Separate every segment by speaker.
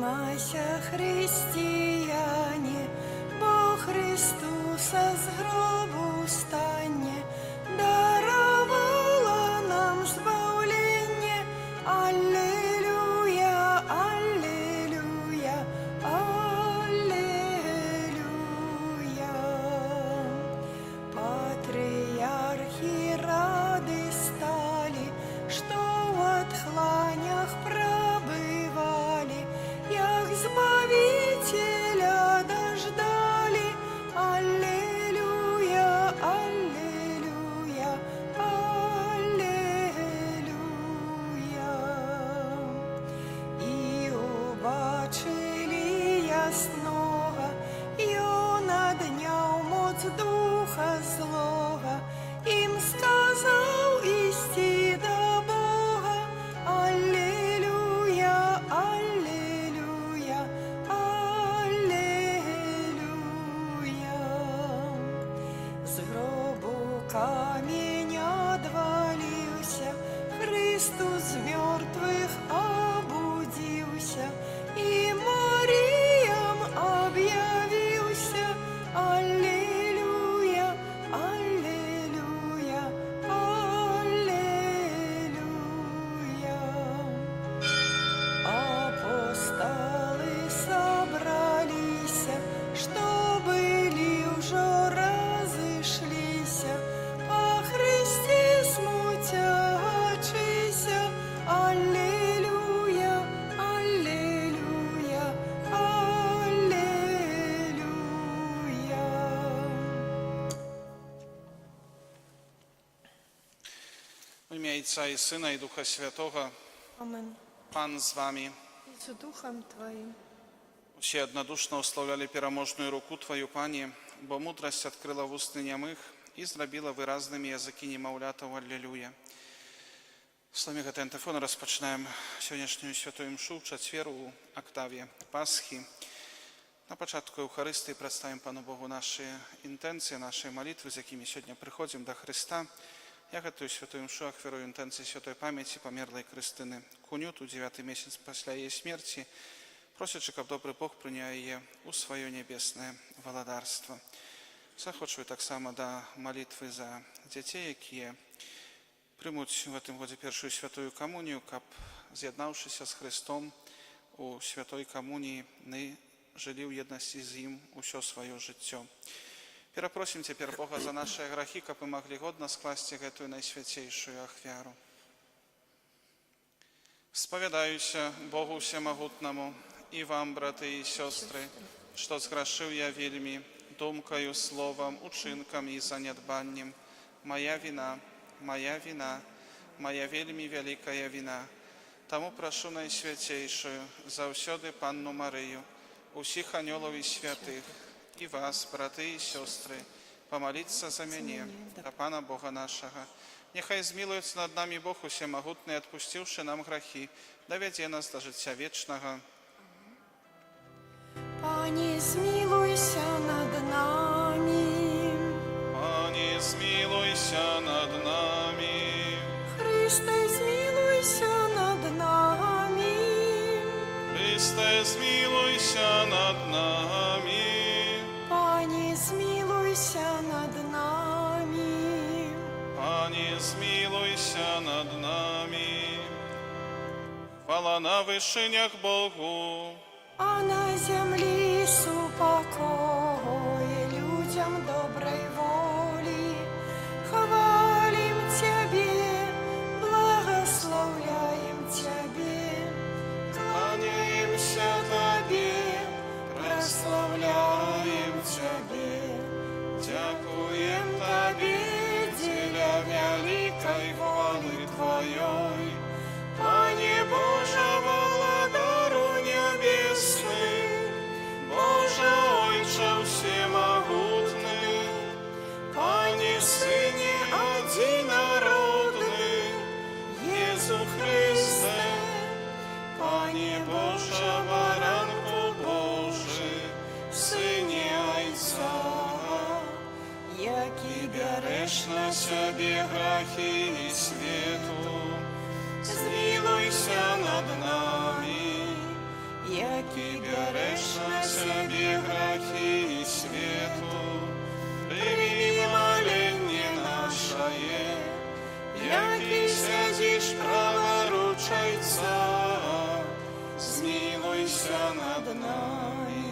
Speaker 1: Єднайся, християне, бо Христуса з гробу встання, даровала нам збавлення. Аллилуйя, аллилуйя, аллилуйя. Патріархи рады стали, что в отхланях пробывали, як Збавителя дождали. Аллилуйя, аллилуйя, аллилуйя. І убачили ясного, ён адняв моц духа злого, им сказав істи до Бога. Аллилуйя, аллилуйя, аллилуйя. З гробу камінь одвалився, Христос з мертвих обудився, і Маріям об'явився. Аллилуйя, аллилуйя, аллилуйя. Апостолы собрались, что были уже разошлись, по Христе смутячися. Аллилуйя, аллилуйя, аллилуйя.
Speaker 2: W imię Ojca i Syna i Ducha Świętego,
Speaker 1: Amen.
Speaker 2: Pan z wami.
Speaker 1: И с Духом Твоим.
Speaker 2: Все однодушно уславляли переможную руку Твою, Пanie, bo mądrość odkryła w ustny niemych i zrobiła wyraznymi języki niemowlятов. Аллилуйя. Словами этого антифона rozpoczynamy сьогоднішню святую мшу в четверту октаві Пасхи. Na początku Eucharystii przedstawimy Panu Bogu nasze intencje, nasze modlitwy, z jakimi сьогодні приходимо до Христа. Я готую святую мшу, оферую интенции святой памяти померлой Krystyny Кунюту, 9 месяц после ее смерти, просячи, как добрый Бог принял ее у свое небесное владарство. Захочу так само до молитвы за детей, которые примут в этом году первую святую коммунию, как, з'єднавшись с Христом у святой коммунии, мы жили в едности с Ним все свое життя. Перепросим теперь Бога за наши грехи, как мы могли годно скласть эту наисвятейшую ахвяру. Споведаюся Богу Всемогутному и вам, браты и сестры, что сгрешил я вельми, думкою, словом, учинком и занедбаннем. Моя вина, моя вина, моя вельми великая вина. Тому прошу наисвятейшую, завсёды Панну Марию, усіх анёлов и святых, и вас, браты и сестры, помолиться за меня, до Пана Бога нашего. Нехай змилуется над нами Бог Всемогутный, отпустивший нам грехи, доведе нас до життя вечного.
Speaker 1: Пане, змилуйся над нами.
Speaker 2: Пане, змилуйся над нами.
Speaker 1: Христе, змилуйся над нами.
Speaker 2: Христе, змилуйся над нами.
Speaker 1: Пане, змилуйся над нами.
Speaker 2: Пане, змилуйся над нами. Хвала на вышинях Богу,
Speaker 1: А на землі супокой людям доброй воли. Хвалим Тебе, благословляем Тебе, кланяемся Тебе, прославляем Тебе,
Speaker 2: дякуем
Speaker 1: Тебе, деля великой хвалы Твоей. Пане Боже, владару небесный, Боже, Отче всемогутный, Пане Сыне одинородный, Иисус Христе, Пане Боже, Баранку Божий, Сыне Отца, який береш на себе грехи и свету, змилуйся над нами, який який сядзіш праворуч Отця, змилуйся над нами,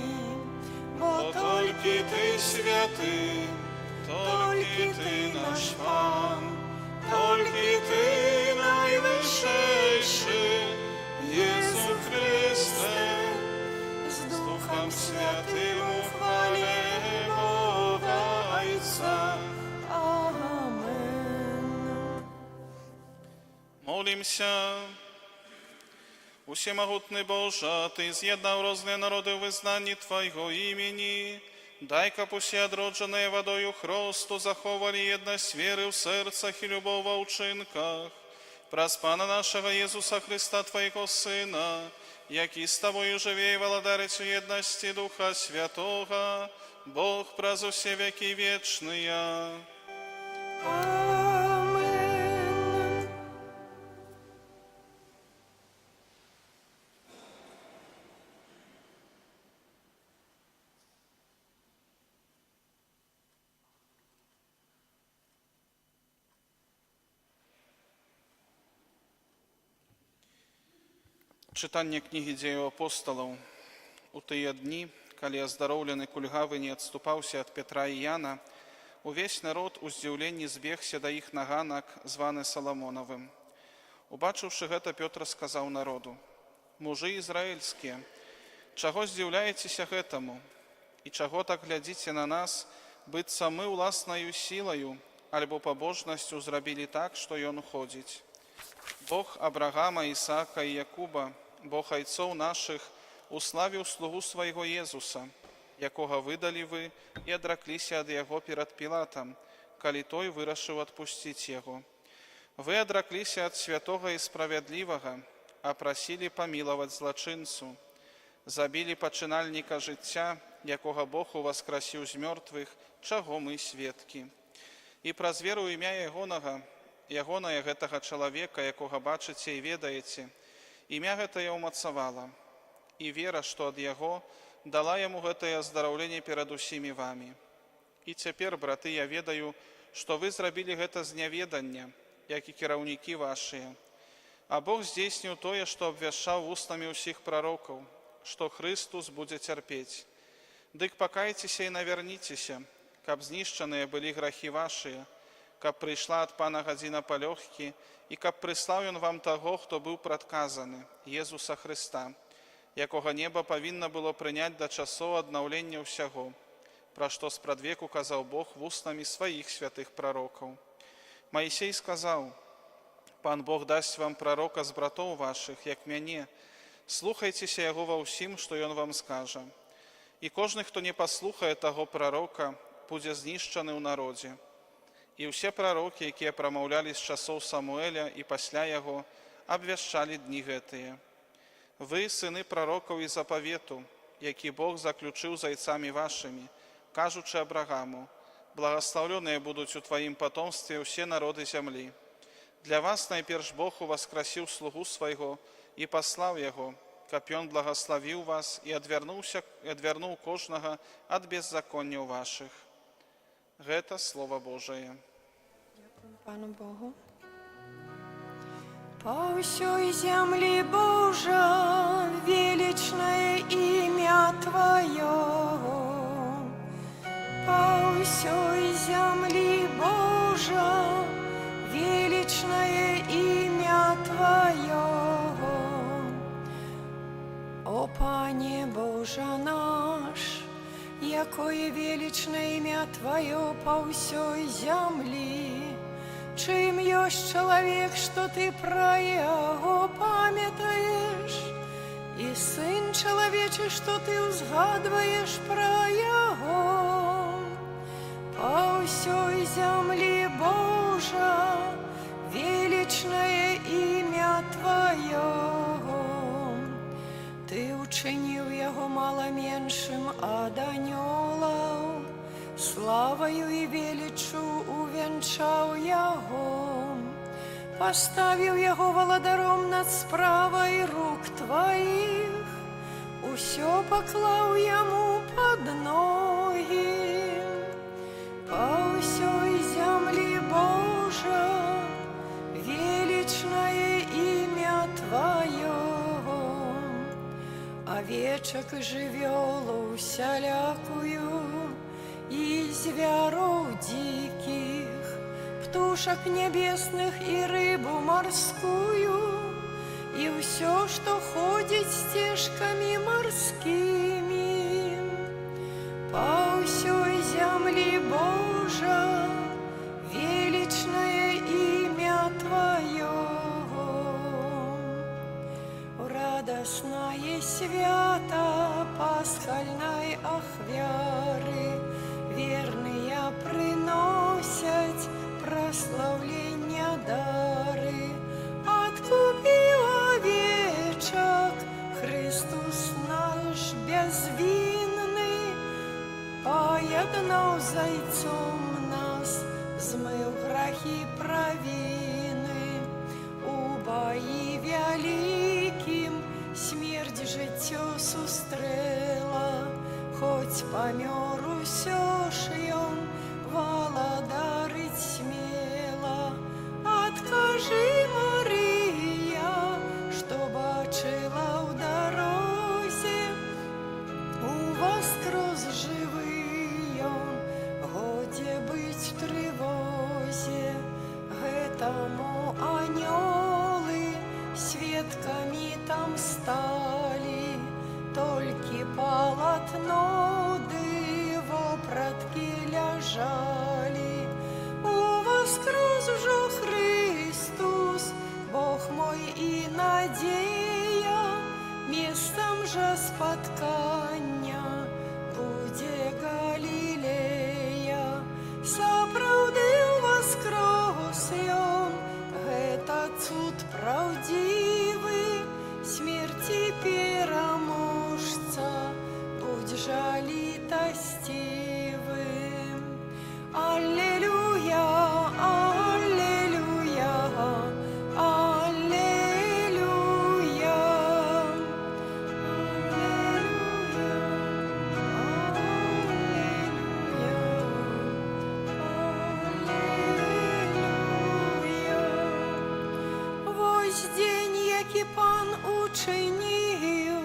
Speaker 1: бо тільки ти святий, тільки ти наш Пан, тільки ти найвищейший, Єсу Христе, з Духом Святим у хвалі Бога Отця.
Speaker 2: Молимся. Усемогутний Боже, Ти з'єднав різні народи в визнанні Твоєго імені. Дай-ка пусть одродженные водою хросту заховали єдність віри в серцях і любов во вчинках. Праз Пана нашого Єсуса Христа, Твоєго Сина, який з Тобою живе і володарить у єдності Духа Святого, Бог праз усе веки вечные. Читання книги Дзеяў апостолаў. У тыя дні, калі аздароўлены кульгавы не адступаўся ад Петра і Яна, увесь народ у здзіўленні збегся да іх на ганак, званы Саламонавым. Убачыўшы гэта, Пётр сказаў народу: «Мужы ізраільскія, чаго здзіўляецеся гэтаму? І чаго так глядзіце на нас, быццам мы ўласнаю сілаю альбо пабожнасцю зрабілі так, што ён ходзіць? Бог Абрагама, Ісаака і Якуба, Бог айцоў нашых, уславіў слугу свайго Езуса, якога выдалі вы і адракліся ад яго перад Пілатам, калі той вырашыў адпусціць яго. Вы адракліся ад святога і справядлівага, а прасілі памілаваць злачынцу. Забілі пачынальніка жыцця, якога Бог уваскрасіў з мёртвых, чаго мы сведкі. І праз веру імя ягонае гэтага чалавека, якога бачыце і ведаеце, імя гэтае ўмацавала. І вера, што ад яго, дала яму гэтае аздараўленне перад усімі вамі. І цяпер, браты, я ведаю, што вы зрабілі гэта з няведання, як і кіраўнікі вашыя. А Бог здзейсніў тое, што абвяшчаў вуснамі ўсіх прарокаў, што Хрыстус будзе цярпець. Дык пакайцеся і навярніцеся, каб знішчаныя былі грахі вашыя, каб прыйшла ад Пана гадзіна палёгкі, і каб прыслаў ён вам таго, хто быў прадказаны, Езуса Хрыста, якога неба павінна было прыняць да часоў аднаўлення ўсяго, пра што спрадвеку казаў Бог вуснамі сваіх святых прарокаў. Маісей сказаў: «Пан Бог дасць вам прарока з братоў вашых, як мяне, слухайцеся яго ва ўсім, што ён вам скажа. І кожны, хто не паслухае таго прарока, будзе знішчаны ў народзе». І ўсе прарокі, якія прамаўлялі з часоў Самуэля і пасля яго, абвяшчалі дні гэтыя. Вы, сыны прарокаў і запавету, які Бог заключыў з айцамі вашымі, кажучы Абрагаму: «Благаслаўлёныя будуць у тваім патомстве ўсе народы зямлі». Для вас найперш Бог уваскрасіў слугу свайго і паслаў яго, каб ён благаславіў вас і адвярнуў кожнага ад беззаконняў вашых. Гэта Слова Божае.
Speaker 3: Дякую Пану Богу. По всей земле, Божа, величное имя Твое. По всей земле, Божа, величное имя Твое. О Пане Боже наш, якое величное имя Твое по всей земли. Чим ёсць чалавек, што Ты пра яго памятаеш, і сын чалавечы, што Ты ўзгадваеш пра яго. По всей землі, Божа, величное імя Твоего. Ты учиніў яго мала меншым ад анёлаў, славою і веліччу увянчаў яго, паставіў яго валадаром над справай рук Тваіх, усё паклаў яму пад ногі. Па ўсёй зямлі, Божа, авечак і жывёлу усялякую, і звяроў дзікіх, птушак нябесных і рыбу марскую, і ўсё, што ходзіць сцежкамі марскімі. Па ўсёй зямлі, Божа, величное имя Твое. Радостное свято пасхальной ахвяры верные приносят прославления дары. Откупил овечек Христос наш безвинный, поеднал зайцом нас, змыў грахи провины. У баі вялікім смерть жыццё сустрэла, хоць памёр усё ж ён валадарыць смела. Адкажы, Марыя, што бачыла ў дарозе, у воскрос жывы ён, годзе быць трывозе. Гэтаму анёлы сведкамі там сталі, толькі палатно ды вопраткі ляжалі. У воскрос ужо Христос, Бог мой і надзея, месцам жа спаткання будзе Галілея. Сапраўды воскрос ён, гэта цуд правдзівы, смерці пераможца, будь жа літасцівым. Аллелуя, аллелуя, аллелуя, дзень, які Пан учыніў,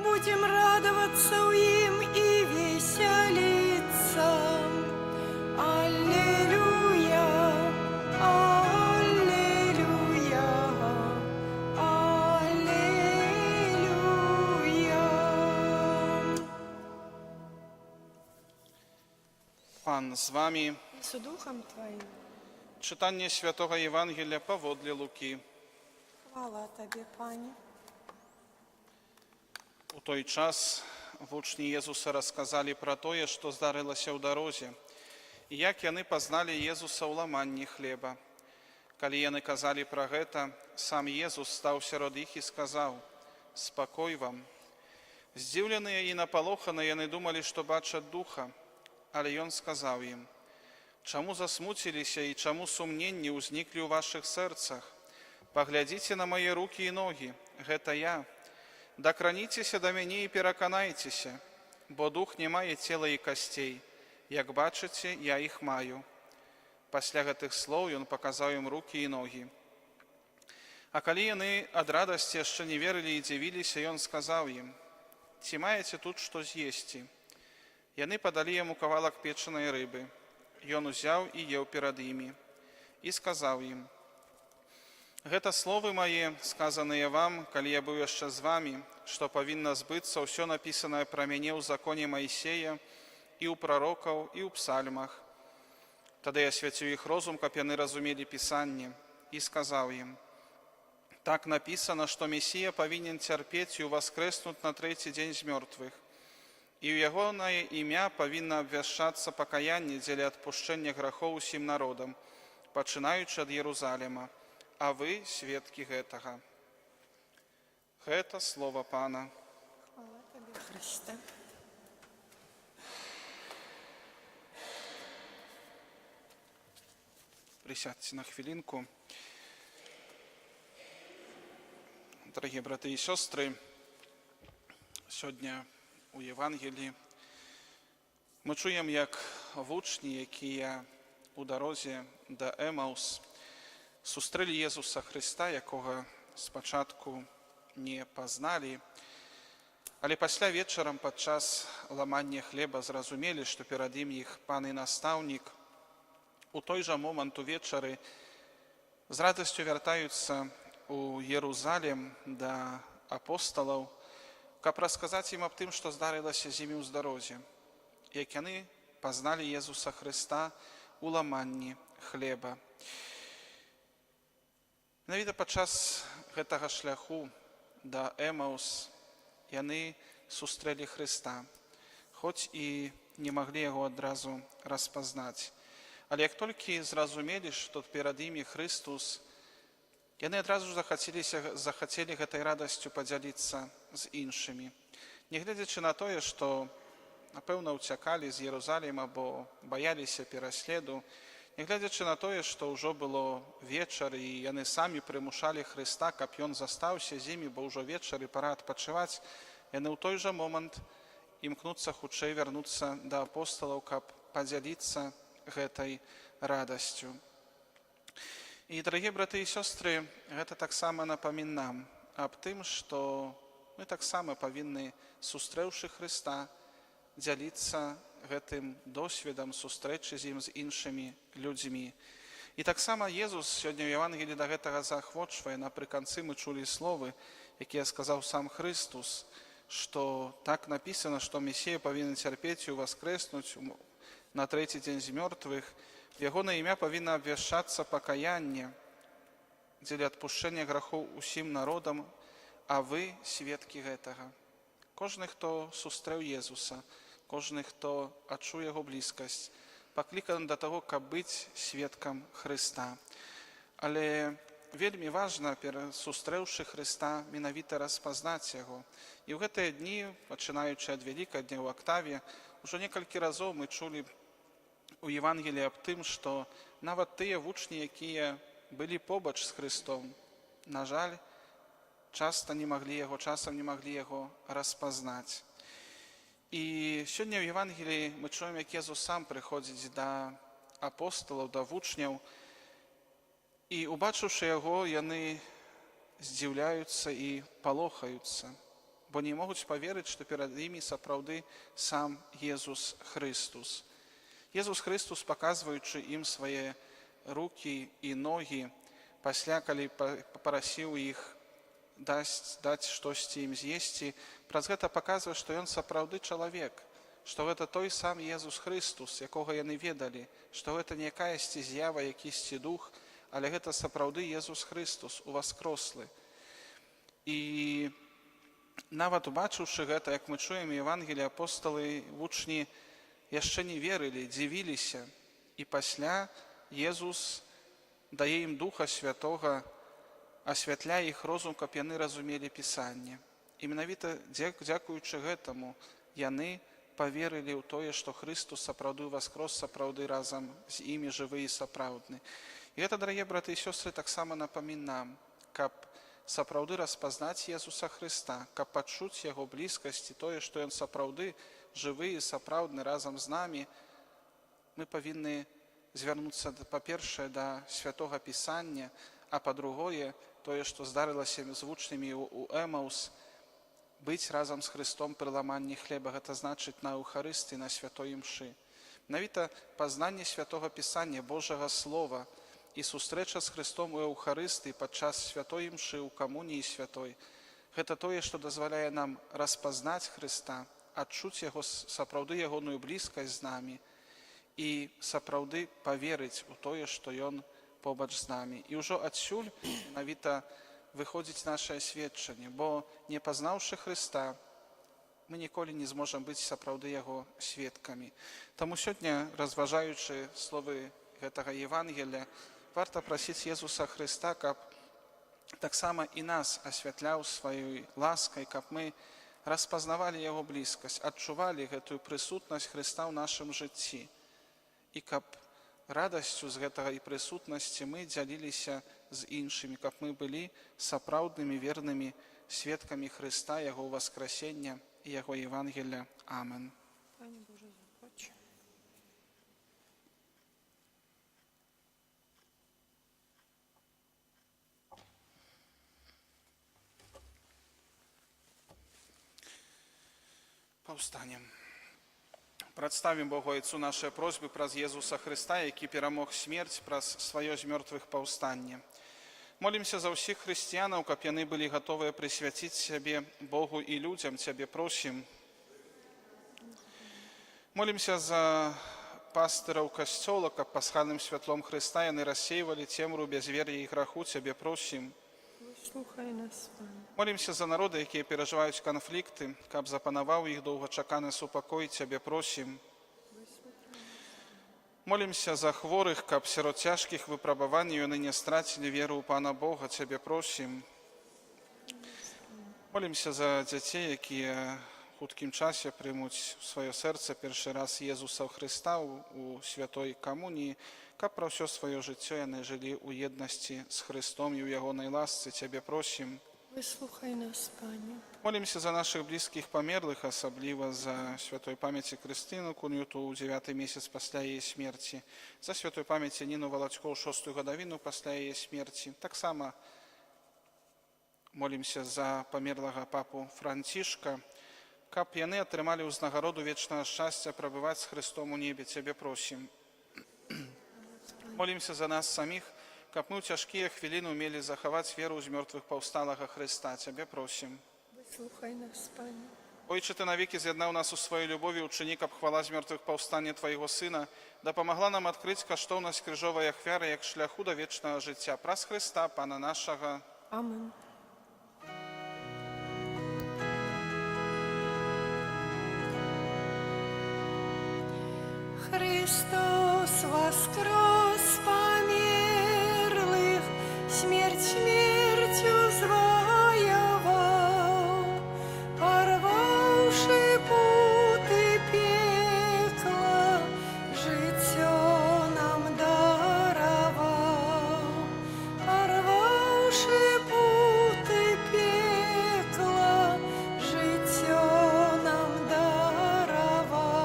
Speaker 3: будзем радавацца ў ім і весяліцца. Аллелуя, аллелуя, аллелуя.
Speaker 2: Pan z wami.
Speaker 3: З духом Твоим.
Speaker 2: Czytanie Świętego Ewangelia powodle Luki.
Speaker 3: Хвала Тобі, Пані.
Speaker 2: У той час вучні Єзуса розказали про те, що здарилося у дорозі, і як яны пазнали Єзуса ў ламанні хлеба. Калі яны казалі про гэта, сам Єзус стаў сярод іх і сказаў: «Спакой вам». Здзіўленыя і напалоханыя яны думалі, што бачаць духа, але ён сказаў ім: «Чаму засмуціліся і чаму сумненні ўзніклі ў вашых сэрцах? Паглядзіце на мае рукі і ногі, гэта я. Дакраніцеся да мяне і пераканайцеся, бо дух не мае цела і касцей. Як бачыце, я іх маю». Пасля гэтых слоў ён паказаў ім рукі і ногі. А калі яны ад радасці яшчэ не верылі і дзівіліся, ён сказаў ім: «Ці маеце тут што з'есці?» Яны падалі яму кавалак печанай рыбы. Ён узяў і еў перад імі і сказаў ім: «Гэта словы мае, сказаныя вам, калі я быў яшчэ з вамі, што павінна збыцца ўсё напісанае пра мяне ў законе Маісея і ў прарокаў і ў псальмах». Тады я асвяціў іх розум, каб яны разумелі Пісанне, і сказаў ім: «Так напісана, што Месія павінен цярпець і ўваскрэснуць на трэці дзень з мёртвых, і ў ягонае імя павінна абвяшчацца пакаянне дзеля адпушчэння грахоў усім народам, пачынаючы ад Єрусаліма. А вы сведкі гэтага». Гэта слова Пана.
Speaker 3: Хвала Тобі, Христе.
Speaker 2: Присядьте на хвилинку. Дорогие браты и сестры, сегодня у Євангелії ми чуємо, як вучні, які у дорозі до Емаус зустріли Єзуса Христа, якого спочатку не познали, Але пасля вечарам падчас ламання хлеба зразумелі, што перад ім іх пан і настаўнік. У той жа момант увечары з радасцю вяртаюцца у Єрусалім да апосталаў, каб расказаць ім аб тым, што здарылася з імі ў дарозе, як яны пазналі Езуса Хрыста у ламанні хлеба. Менавіта падчас гэтага шляху да Эмаус яны сустрэлі Хрыста, хоць і не маглі яго адразу распазнаць. Але як толькі зразумелі, што перад імі Хрыстус, яны адразу ж захацелі гэтай радасцю падзяліцца з іншымі. Нягледзячы на тое, што, напэўна, уцякалі з Єрусаліма, бо баяліся пераследу, нягледзячы на тое, што ўжо было вечар, і яны самі прымушалі Хрыста, каб ён застаўся з імі, бо ўжо вечар і пара адпачываць, яны ў той жа момант імкнуцца хутчэй вярнуцца да апосталаў, каб падзяліцца гэтай радасцю. І, дарагія браты і сёстры, гэта таксама напамін нам аб тым, што мы таксама павінны, сустрэўшы Хрыста, дзяліцца гэтым досведам сустрэчы з ім з іншымі людзьмі. І таксама Езус сёння ў Евангеліі да гэтага заахвочвае. Напрыканцы мы чулі словы, якія сказаў сам Христус, што так напісана, што Месія павінен цярпець і ўваскрэснуць на трэці дзень з мёртвых. В яго на імя павінна абвяшчацца пакаянне дзеля адпушчэння грахоў усім народам, а вы сведкі гэтага. Кожны, хто сустрэў Езуса, кожны, хто адчуў яго блізкасць, пакліканы да таго, каб быць сведкам Хрыста. Але вельмі важна, сустрэўшы Хрыста, менавіта распазнаць яго. І ў гэтыя дні, пачынаючы ад Вялікадня ў Актаве, ужо некалькі разоў мы чулі у Евангеліі аб тым, што нават тыя вучні, якія былі побач з Хрыстом, на жаль, часам не маглі яго распазнаць. І сёння ў Евангеліі мы чуем, як Езус сам прыходзіць да апосталаў, да вучняў, і, убачыўшы яго, яны здзіўляюцца і палохаюцца, бо не могуць паверыць, што перад імі сапраўды сам Езус Христус. Езус Христус, паказваючы ім свае рукі і ногі, пасля, калі папрасіў іх даць штосьці ім з'есці, праз гэта паказвае, што ён сапраўды чалавек, што гэта той сам Езус Христус, якога яны ведалі, што гэта не якаясьці з'ява, якісьці дух, але гэта сапраўды Езус Христус, уваскрослы. І нават убачыўшы гэта, як мы чуем у Евангеліі, апосталы, вучні яшчэ не верылі, дзівіліся. І пасля Езус дае ім Духа Святога, асвятляе іх розум, каб яны разумелі Пісанне. І менавіта дзякуючы гэтаму яны паверылі ў тое, што Христус сапраўды воскрос, сапраўды разам з імі жывы і сапраўдны. І гэта, дарагія браты і сёстры, таксама напамін нам, каб сапраўды распазнаць Езуса Хрыста, каб пачуць яго блізкасць і тое, што ён сапраўды жывы і сапраўдны разам з намі, мы павінны звярнуцца, па-першае, да Святога Пісання, а па-другое, тое, што здарылася з вучнямі ў Эмаус, быць разам з Христом пры ламанні хлеба, гэта значыць на Еўхарыстыі, на святой імшы. Менавіта пазнанне Святога Пісання, Божага Слова і сустрэча з Христом у Еўхарыстыі падчас святой імшы, у камуніі святой, гэта тое, што дазваляе нам распазнаць Хрыста, адчуць яго, сапраўды ягоную блізкасць з намі і сапраўды паверыць у тое, што ён побач з намі. І ўжо адсюль менавіта выходзіць нашае сведчанне, бо не пазнаўшы Хрыста, мы ніколі не зможам быць сапраўды яго сведкамі. Таму сёння, разважаючы словы гэтага Евангелія, варта прасіць Езуса Хрыста, каб таксама і нас асвятляў сваёй ласкай, каб мы распазнавалі яго блізкасць, адчувалі гэтую прысутнасць Хрыста ў нашым жыцці. І каб радасцю з гэтага і прысутнасці мы дзяліліся з іншымі, каб мы былі сапраўднымі вернымі сведкамі Хрыста, яго ўваскрасення і яго Евангелія. Амен.
Speaker 3: Пане Боже, заходь.
Speaker 2: Паўстанем. Прадставім Богу Айцу нашы просьбы праз Езуса Хрыста, які перамог смерць праз сваё з мёртвых паўстанне. Молімся за ўсіх хрысціянаў, каб яны былі гатовыя прысвяціць сябе Богу і людзям. Цябе просім. Молімся за пастыраў касцёла, каб пасхальным святлом Хрыста яны рассейвалі цемру бязвер'я і граху. Цябе просім.
Speaker 3: Слухай нас, Пане.
Speaker 2: Молімся за народы, якія перажываюць канфлікты, каб запанаваў іх доўгачаканы супакой. Цябе просім. Молімся за хворых, каб сярод цяжкіх выпрабаванняў яны не страцілі веру ў Пана Бога. Цябе просім. Молімся за дзяцей, якія у хуткім часе прымуць у сваё сэрца першы раз Езуса Хрыста у святой камуніі, каб пра ўсё сваё жыццё яны жылі ў еднасці з Хрыстом і ў ягонай ласцы. Цябе просім.
Speaker 3: Выслухай нас, Пане.
Speaker 2: Молімся за нашых блізкіх памерлых, асабліва за святой памяці Крыстыну Кунюту ў 9-й месяц пасля яе смерці, за святой памяці Ніну Валацько ў 6-ю гадавіну пасля яе смерці. Таксама молімся за памерлага папу Францішка, каб яны атрымалі ўзнагароду вечнага шчасця прабываць з Хрыстом у небе. Цябе просім. Молімся за нас саміх, каб мы ў цяжкія хвіліны умелі захаваць веру з мёртвых паўсталага Хрыста. Цябе просім.
Speaker 3: Выслухай нас, Пане.
Speaker 2: Ойче, Ты навекі з'яднаў нас у сваёй любові, учыні, каб хвала з мёртвых паўстання Твайго Сына дапамагла нам адкрыць каштоўнасць крыжовай ахвяры як шляху да вечнага жыцця. Праз Хрыста, Пана нашага.
Speaker 3: Амен. Христос воскрес з померлих, смерть смертью звоевал, порвавши путы пекла, життя нам даровал, порвавши путы пекла, життя нам даровал.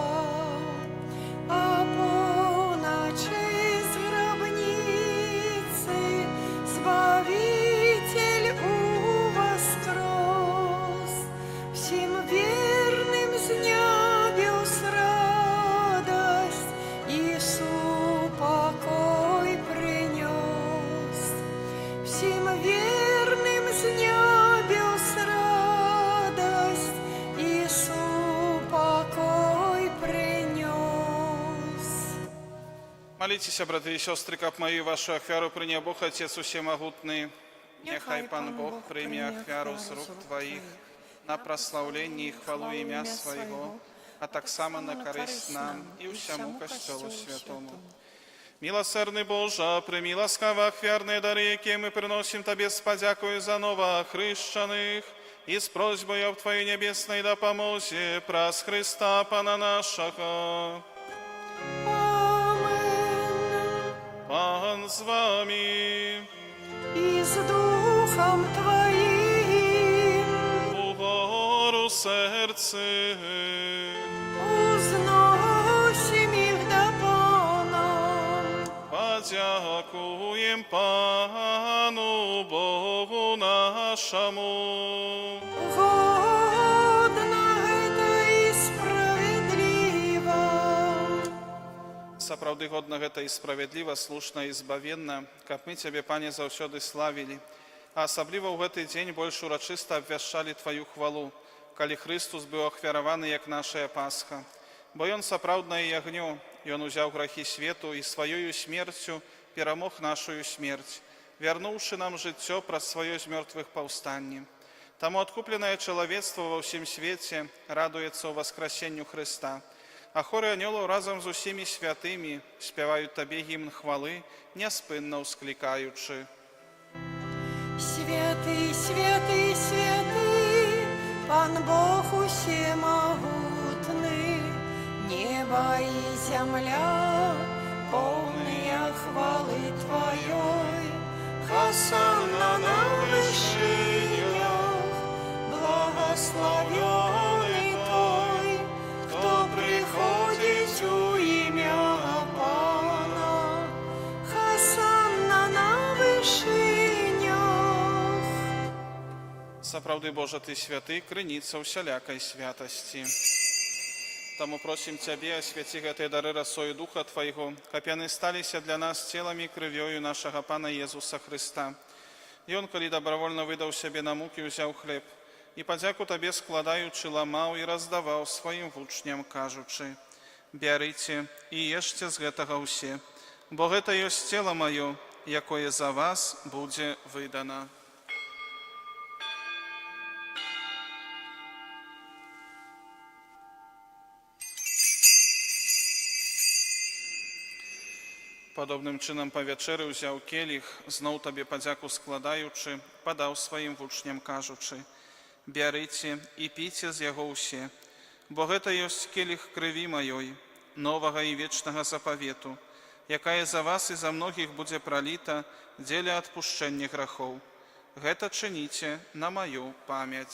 Speaker 3: А поночи из гробницы Збавитель воскрес, всем верным с небес радость, Иису покой принес. Всем верным с небес радость, Иису покой принес.
Speaker 2: Молитесь, браты и сестры, каб мою вашу ахвяру прыняў Бог Отец усемогутный. Нехай Пан Бог прыме ахвяру з рук Твоих на прославление и хвалу імя Своего, а таксама на карысць нам и всему костелу святому. Милосердный Боже, прими ласкаво ахвярные дары, якія мы приносим Тебе с подякою за новоохрещенных, и с просьбою в Твоей небесной допомозе праз Христа Пана нашего.
Speaker 3: Амен.
Speaker 2: Пан з вами.
Speaker 3: И с Духом Твоим
Speaker 2: Угору серце.
Speaker 3: узносим их до Пана.
Speaker 2: Подякуем Пану Богу нашему.
Speaker 3: Годно это и справедливо.
Speaker 2: Сапраўды годна гэта і справядліва, слушна і збавенна, каб мы Цябе, Пане, заўсёды славілі, а асабліва ў гэты дзень больш урачыста абвяшчалі Тваю хвалу, калі Хрыстус быў ахвяраваны як нашая Пасха. Бо Ён сапраўднае ягнё, Ён узяў грахі свету і сваёю смерцю перамог нашую смерць, вярнуўшы нам жыццё праз сваё з мёртвых паўстанне. Таму адкупленае чалавецтва ва ўсім свеце радуецца ў васкрасенню Хрыста, а хоры анёлаў разам з усімі святымі спяваюць Табе гімн хвалы, няспынна ўсклікаючы.
Speaker 3: Святый, святый, святый, Пан Бог усемогутный, небо и земля, полные хвалы Твоей. Хосанна на вышинях, благословенный Той, кто приходит у имя Пана. Хосанна на вышинях.
Speaker 2: Сапраўды, Божа, Ты святы, крыніца ўсялякай святасці. Тому просим Тебе, освяти гэтыя дары росою Духа Твоего, каб яны сталіся для нас целом и крывёю нашего Пана Иисуса Христа. И Он, коли добровольно выдал себе на муки, взял хлеб, и подяку Тебе складаючи, ламал и раздавал своим вучням, кажучи: «Бярыце и ешьте з гэтага ўсе, бо гэта ёсць тело маё, якое за вас будзе выдано». Podobnym czynem po wieczery wziął kielich, znów Tobie podziaku składaючи, podał swoim włóczniom, кажучи: «Бярыце i pijcie z jego ўсе, bo гэта ёсць kielich krwi mojej, nowego i wiecznego zapowiedu, jakая za was i za mnogich będzie pralita dziele odpuszczenia grzechów. Гэта czynicie na moją pamięć».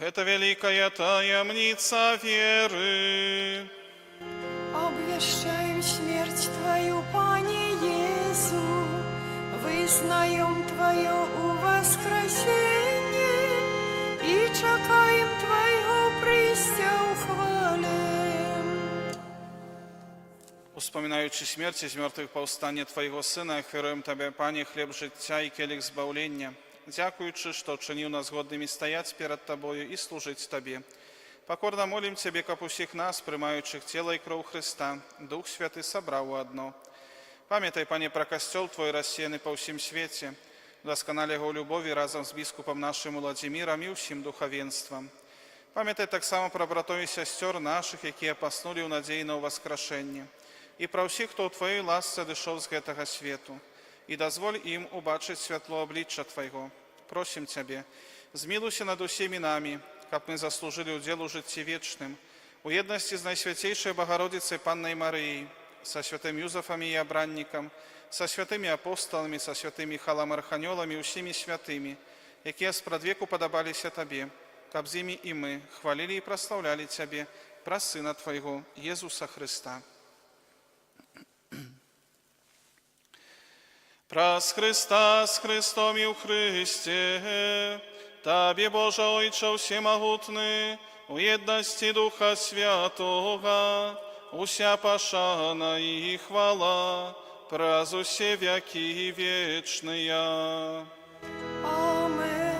Speaker 2: Это великая таямница веры.
Speaker 3: Обвещаем смерть Твою, Пане Иису, вызнаем Твое воскресение и чекаем Твоего прийстя у хвале.
Speaker 2: Uspomинając śmierć i zmartwychwstanie Twojego Syna, ofiaruję Tobie, Panie, chleb życia i kielich zbawienia. Дякуючи, что чинил нас годными стоять перед Тобою и служить Тебе. Покорно молим Тебе, как у всех нас, примающих тело и кровь Христа, Дух Святый собрал одно. Памятай, Пане, про костел Твой, рассеянный по всем свете, досконали его любови разом с бискупом нашим Владимиром и всем духовенством. Памятай так само про братов и сестер наших, які опаснули у надеи на воскрешение, и про всех, кто у Твоей ласce дышал с этого свету, и дозволь им убачить светло обличия Твоего. Просим Тебе, zmiłuj над усіми нами, как мы заслужили уделу житті вечным, у едности с Найсвятейшей Богородицей Панной Марией, со святым Юзефом и Обранником, со святыми апостолами, со святым Михаилом Арханьолом и всеми святыми, якие спрадвеку подобалися Тебе, как с ними и мы хвалили и прославляли Тебе, про Сына Твоего, Иисуса Христа. Праз Христа с Христом и у Христе, Табе, Боже Ойче всемогутный, у едности Духа Святого, уся пошана и хвала, праз усе веки вечные.
Speaker 3: Амен.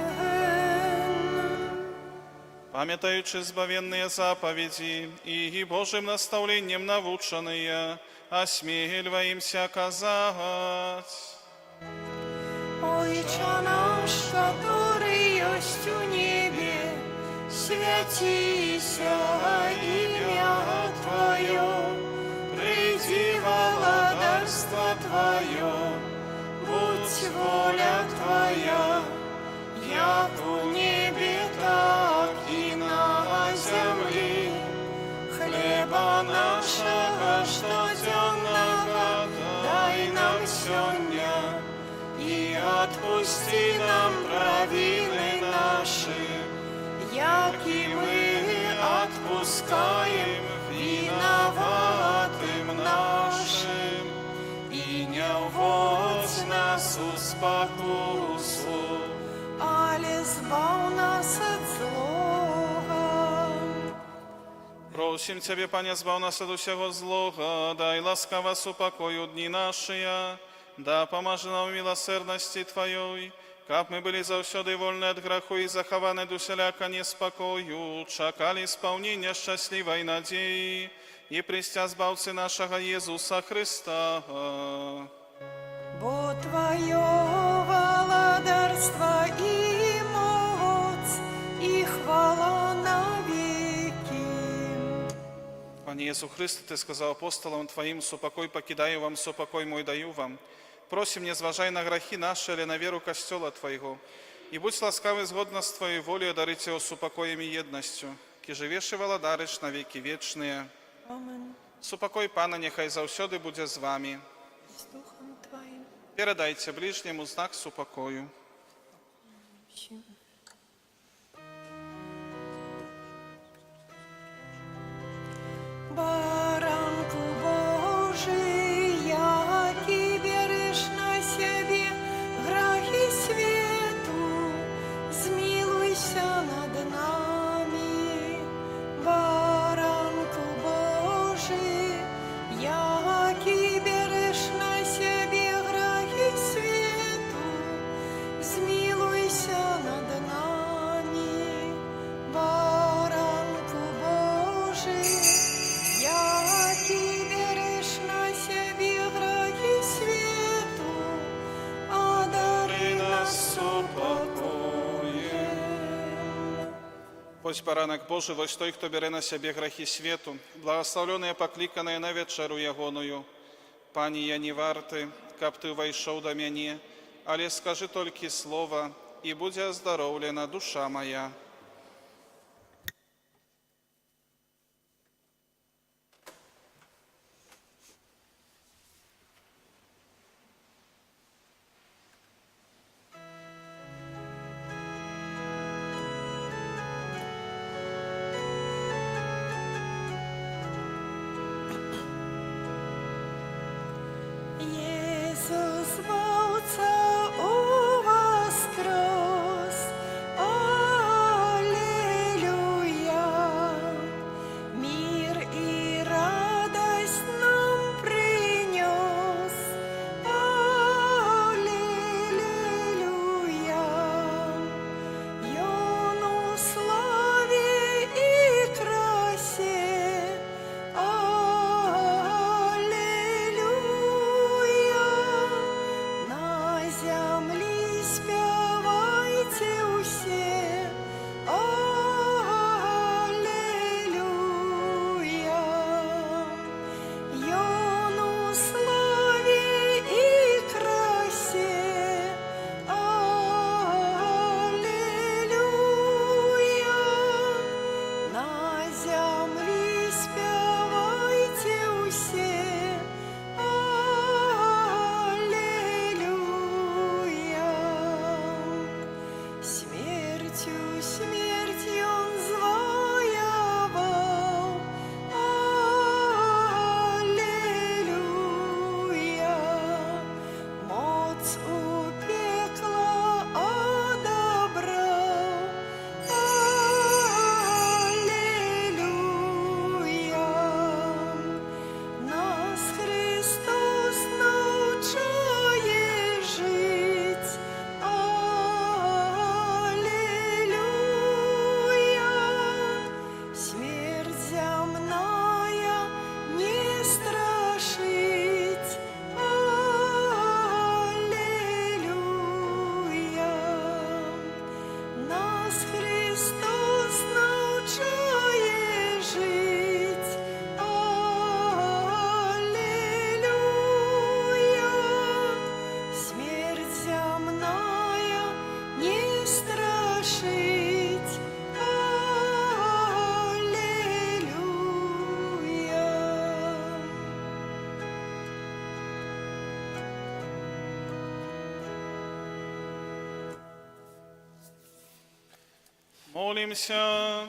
Speaker 2: Памятаючи збавенные заповеди и Божьим наставлением навученные, осмеливаемся казать:
Speaker 3: Отче наш, который есть у небе, святися имя Твое, приди владарство Твое, будь воля Твоя, як у небе, так и на земле. Хлеба нашего штоденного дай нам сегодня, и отпусти нам провины наши, яки мы отпускаем виноватым нашим, и не вводь нас в спокусу, але збав нас от злого.
Speaker 2: Просим Тебе, Пане, збав нас от усього злого, дай ласкаво супокою дни наши, да поможи нам в милосердности Твоей, как мы были завсёды вольны от греху и захованы до вселяко неспокою, чакали исполнения счастливой надеи и пристя збавцы нашего Иисуса Христа.
Speaker 3: Бо Твое владарство и моц, и хвала навеки.
Speaker 2: Пане Иисус Христе, Ты сказал апостолам Твоим: «Супокой покидаю вам, супокой мой даю вам». Просим, не зважай на грехи наши, или на веру Костела Твоего, и будь ласкавый згодно с Твоей волей одарить его супокоем и едностью, ки живешь и владариш на веки вечные.
Speaker 3: Амен.
Speaker 2: Супокой Пана нехай завсёды буде з вами.
Speaker 3: С Духом Твоим.
Speaker 2: Передайте ближнему знак супокою.
Speaker 3: Баранку
Speaker 2: Ось поранок Божий, ось той, хто бере на себе грехи світу, благословлений, покликаний на вечеру ягоную. Пані, я не вартий, каб ти войшов до мене, але скажи тільки слово, і буде оздоровлена душа моя.
Speaker 3: Jezus Wałca uwoskros, Alleluja. Мир и радость нам принес, Аллилуйя. Йону славе и красе, Аллилуйя. На земле спевайте усе, Аллилуйя. Йону славе и красе, Аллилуйя. На земле спевайте усе, Аллилуйя. Смертью смерть он завоевал, Аллилуйя. Моц у пекла одобрал, Аллилуйя. Нас Христос научает жить, Аллилуйя. Смерть земная не страшить, Аллилуйя. Нас Христос научает жить, Аллилуйя. Смерть земная не страшить, Аллилуйя.
Speaker 2: Молимся.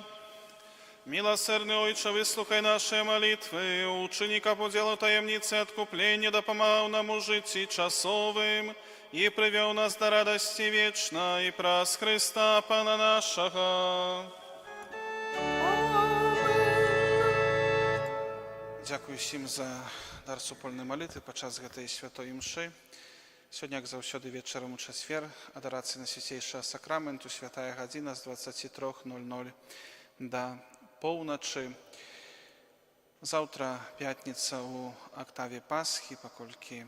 Speaker 2: Милосердный Отче, выслухай наши молитвы, ученика по делу таемницы откупления, да помогал нам жить и часовым, и привел нас до радости вечной, и прас Христа Пана нашего. Дякую всім за дар супольної молитви подчас гэтай святой мши. Сьогодні, як завсёды, вечором у четвер, адорація на святейшого сакраменту, святая година з 23:00 до полночи. Завтра п'ятниця у октаві Пасхи, паколькі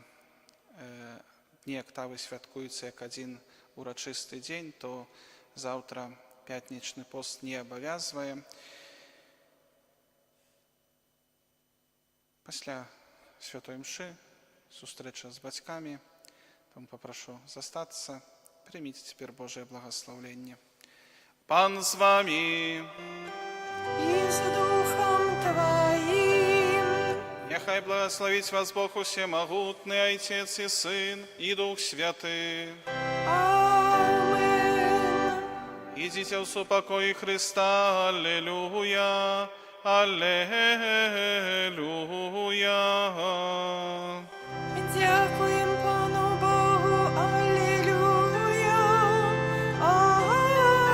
Speaker 2: дні октави святкуються як один урочистий день, то завтра п'ятничний пост не обов'язує. Після святої мши зустріча з батьками. Тому попрошу застатися. Прийміть тепер Божє благословення. Пан з вами.
Speaker 3: И с Духом Твоим.
Speaker 2: Нехай благословить вас Бог Всемогутний, Отець і Син, і Дух Святий.
Speaker 3: Амен.
Speaker 2: Ідіть у супокої Христа. Аллилуйя. Аллилуйя.
Speaker 3: Дякуємо Пану Богу, Аллилуйя, Аллилуйя.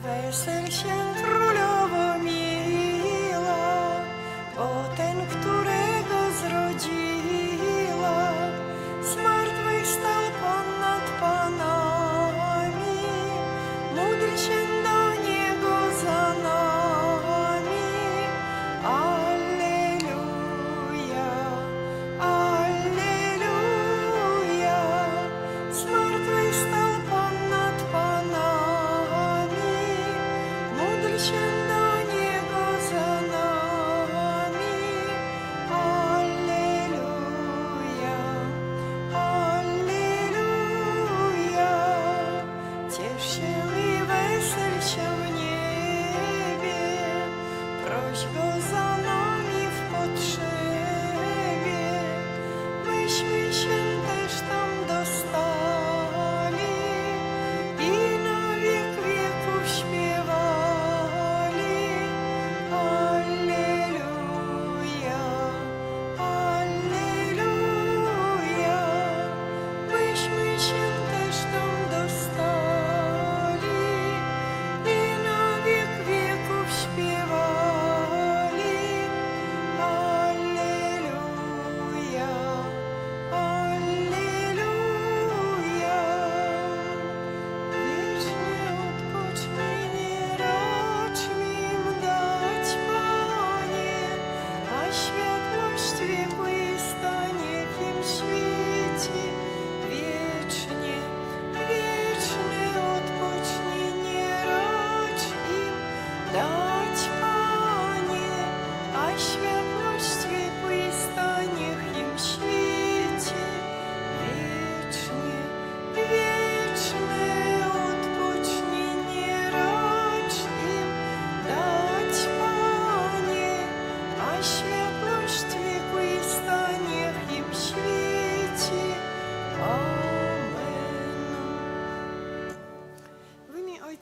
Speaker 3: Весель się królowo miła, bo ten, którego zrodziła, z martwych stał Pan nad panami, módl się do Niego za nami. Alleluja, Alleluja,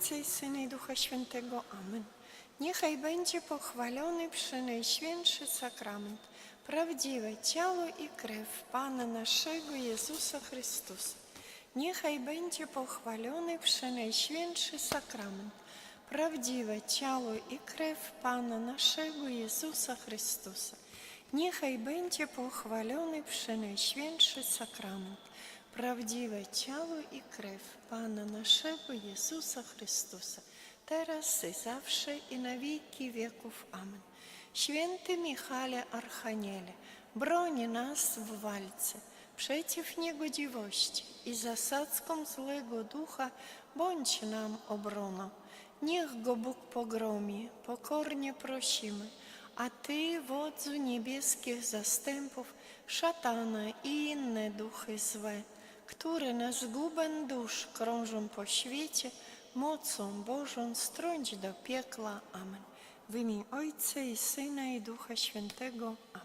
Speaker 3: Ojca i Syna i Ducha Świętego. Amen. Niechaj będzie pochwalony Przenajświętszy Sakrament, prawdziwe ciało i krew Pana naszego Jezusa Chrystusa. Niechaj będzie pochwalony Przenajświętszy Sakrament, prawdziwe ciało i krew Pana naszego Jezusa Chrystusa. Niechaj będzie pochwalony Przenajświętszy Sakrament, prawdziwe ciało i krew Pana naszego Jezusa Chrystusa, teraz i zawsze i na wieki wieków. Amen. Święty Michale Archaniele, broni nas w walce przeciw niegodziwości i zasadzkom złego ducha, bądź nam obroną. Niech go Bóg pogromi, pokornie prosimy, a Ty, wodzu niebieskich zastępów, szatana i inne duchy złe, które na zgubę dusz krążą po świecie, mocą Bożą strąć do piekla. Amen. W imię Ojca i Syna i Ducha Świętego. Amen.